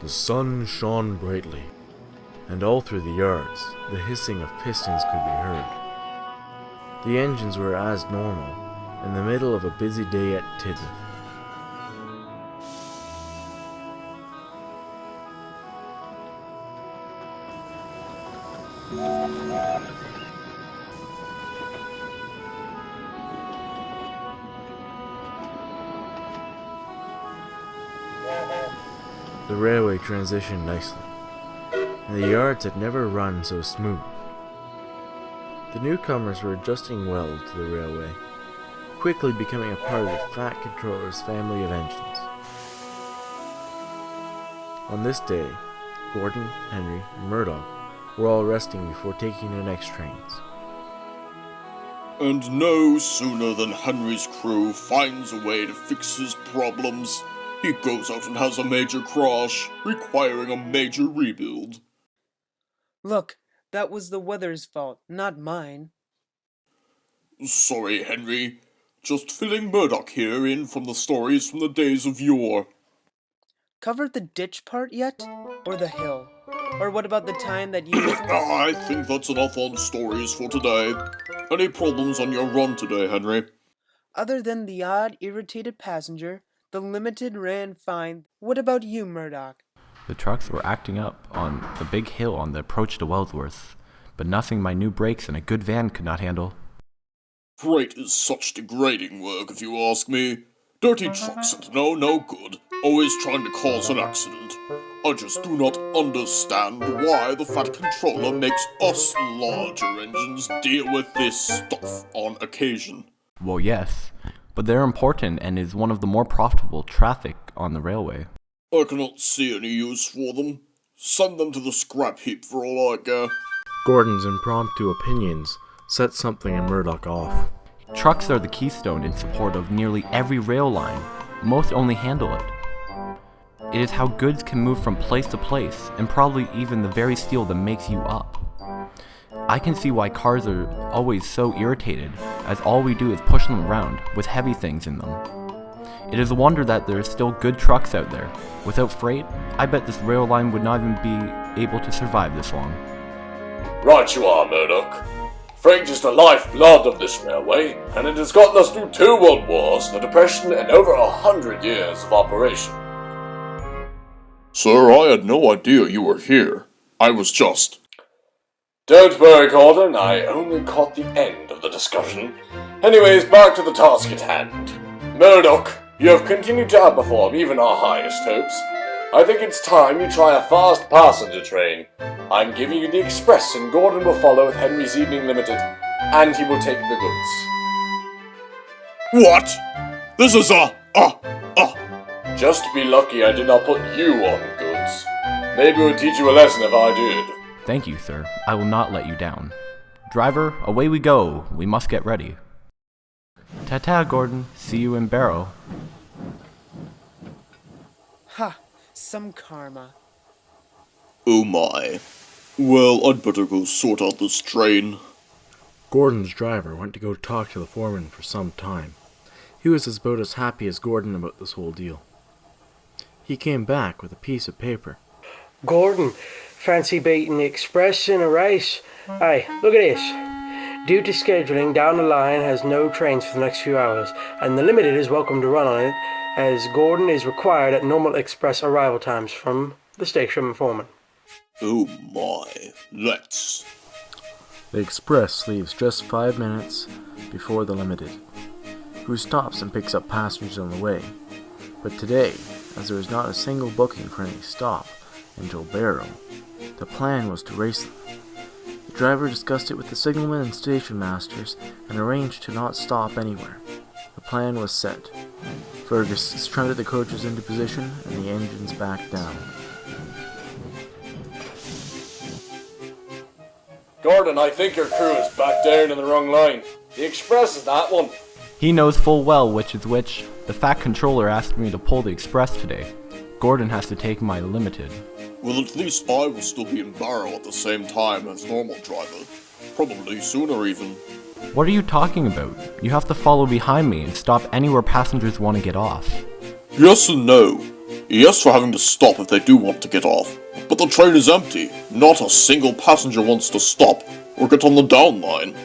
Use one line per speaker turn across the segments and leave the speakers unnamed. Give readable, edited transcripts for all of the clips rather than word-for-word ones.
The sun shone brightly, and all through the yards the hissing of pistons could be heard. The engines were as normal, in the middle of a busy day at Tidmouth. The railway transitioned nicely, and the yards had never run so smooth. The newcomers were adjusting well to the railway, quickly becoming a part of the Fat Controller's family of engines. On this day, Gordon, Henry, and Murdoch were all resting before taking their next trains.
And no sooner than Henry's crew finds a way to fix his problems, he goes out and has a major crash, requiring a major rebuild.
Look, that was the weather's fault, not mine.
Sorry, Henry. Just filling Murdoch here in from the stories from the days of yore.
Covered the ditch part yet? Or the hill? Or what about the time that you...
I think that's enough on stories for today. Any problems on your run today, Henry?
Other than the odd, irritated passenger, the limited ran fine. What about you, Murdoch?
The trucks were acting up on the big hill on the approach to Wellsworth, but nothing my new brakes and a good van could not handle.
Freight is such degrading work, if you ask me. Dirty trucks and no good, always trying to cause an accident. I just do not understand why the Fat Controller makes us larger engines deal with this stuff on occasion.
Well, yes, but they're important and is one of the more profitable traffic on the railway.
I cannot see any use for them. Send them to the scrap heap for all I care.
Gordon's impromptu opinions set something in Murdoch off.
Trucks are the keystone in support of nearly every rail line. Most only handle it. It is how goods can move from place to place, and probably even the very steel that makes you up. I can see why cars are always so irritated, as all we do is push them around with heavy things in them. It is a wonder that there are still good trucks out there. Without freight, I bet this rail line would not even be able to survive this long.
Right you are, Murdoch. Freight is the lifeblood of this railway, and it has gotten us through 2 world wars, the Depression, and over 100 years of operation.
Sir, I had no idea you were here. I was just...
Don't worry, Gordon, I only caught the end of the discussion. Anyways, back to the task at hand. Murdoch, you have continued to outperform even our highest hopes. I think it's time you try a fast passenger train. I'm giving you the express, and Gordon will follow with Henry's Evening Limited, and he will take the goods.
What? This is
Just be lucky I did not put you on goods. Maybe it would teach you a lesson if I did.
Thank you, sir. I will not let you down. Driver, away we go. We must get ready. Ta-ta, Gordon. See you in Barrow.
Ha! Some karma.
Oh my. Well, I'd better go sort out this train.
Gordon's driver went to go talk to the foreman for some time. He was about as happy as Gordon about this whole deal. He came back with a piece of paper.
Gordon, fancy beating the express in a race? Hey, look at this. Due to scheduling, down the line has no trains for the next few hours, and the limited is welcome to run on it, as Gordon is required at normal express arrival times from the station foreman.
Oh my, let's...
The express leaves just 5 minutes before the limited, who stops and picks up passengers on the way. But today, as there was not a single booking for any stop until Barrow, the plan was to race them. The driver discussed it with the signalman and station masters and arranged to not stop anywhere. The plan was set. Fergus strutted the coaches into position and the engines back down.
Gordon, I think your crew is back down in the wrong line. The express is that one.
He knows full well which is which. The Fat Controller asked me to pull the express today. Gordon has to take my limited.
Well, at least I will still be in Barrow at the same time as normal driver. Probably sooner even.
What are you talking about? You have to follow behind me and stop anywhere passengers want to get off.
Yes and no. Yes, for having to stop if they do want to get off. But the train is empty. Not a single passenger wants to stop or get on the down line.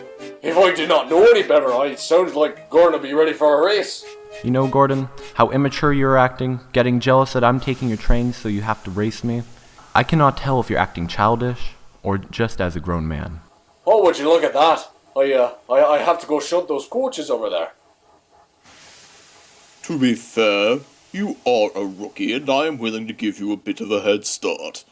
If I did not know any better, it sounded like Gordon would be ready for a race.
You know, Gordon, how immature you're acting, getting jealous that I'm taking your train so you have to race me. I cannot tell if you're acting childish or just as a grown man.
Oh, would you look at that? I have to go shunt those coaches over there.
To be fair, you are a rookie and I am willing to give you a bit of a head start.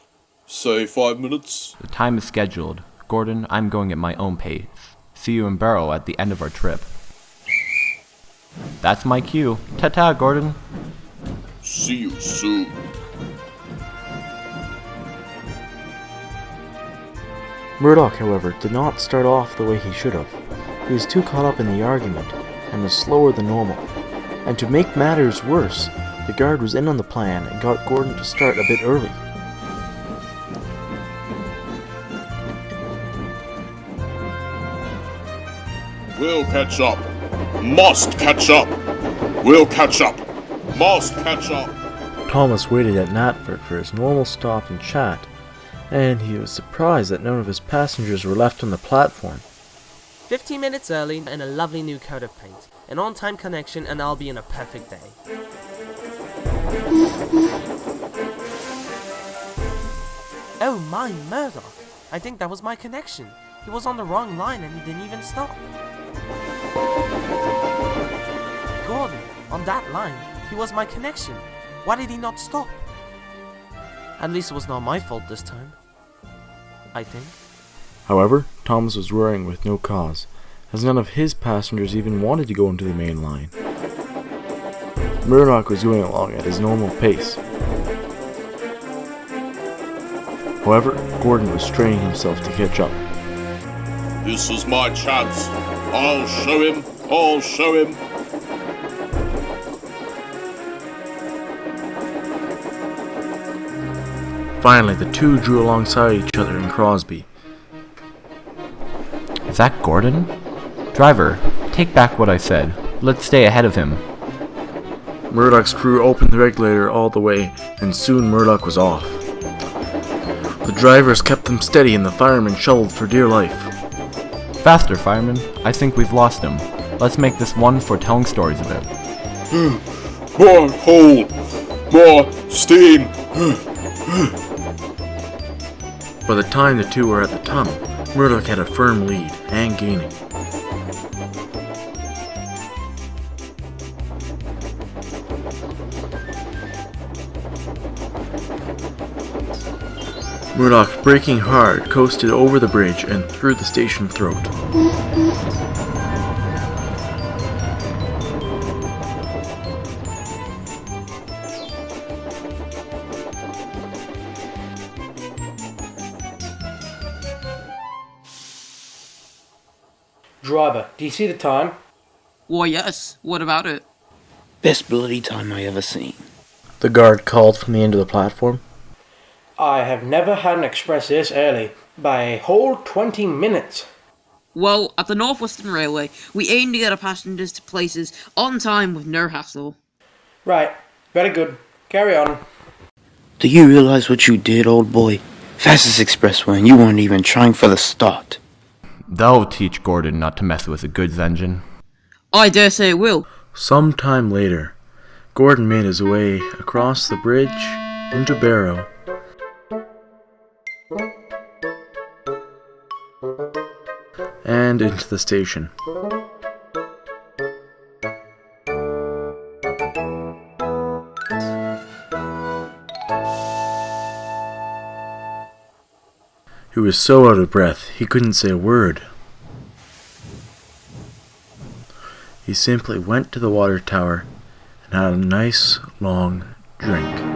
Say 5 minutes?
The time is scheduled. Gordon, I'm going at my own pace. See you in Barrow at the end of our trip. That's my cue. Ta-ta, Gordon.
See you soon.
Murdoch, however, did not start off the way he should have. He was too caught up in the argument, and was slower than normal. And to make matters worse, the guard was in on the plan and got Gordon to start a bit early.
We'll catch up. Must catch up. We'll catch up. Must catch up.
Thomas waited at Natford for his normal stop and chat, and he was surprised that none of his passengers were left on the platform.
15 minutes early and a lovely new coat of paint. An on-time connection and I'll be in a perfect day. Oh my, Murdoch! I think that was my connection. He was on the wrong line and he didn't even stop. Gordon, on that line, he was my connection. Why did he not stop? At least it was not my fault this time. I think.
However, Thomas was worrying with no cause, as none of his passengers even wanted to go into the main line. Murdoch was going along at his normal pace. However, Gordon was straining himself to catch up.
This is my chance. I'll show him. I'll show him.
Finally, the two drew alongside each other in Crosby.
Is that Gordon? Driver, take back what I said. Let's stay ahead of him.
Murdoch's crew opened the regulator all the way, and soon Murdoch was off. The drivers kept them steady and the firemen shoveled for dear life.
Faster, fireman. I think we've lost him. Let's make this one for telling stories of it.
More coal. More steam.
By the time the two were at the tunnel, Murdoch had a firm lead and gaining. Murdoch, braking hard, coasted over the bridge and through the station throat.
Driver, do you see the time?
Why, yes. What about it?
Best bloody time I ever seen.
The guard called from the end of the platform.
I have never had an express this early. By a whole 20 minutes.
Well, at the North Western Railway, we aim to get our passengers to places on time with no hassle.
Right, very good. Carry on.
Do you realize what you did, old boy? Fastest expressway and you weren't even trying for the start.
That'll teach Gordon not to mess with a goods engine.
I dare say it will.
Some time later, Gordon made his way across the bridge into Barrow. And into the station. He was so out of breath, he couldn't say a word. He simply went to the water tower and had a nice long drink.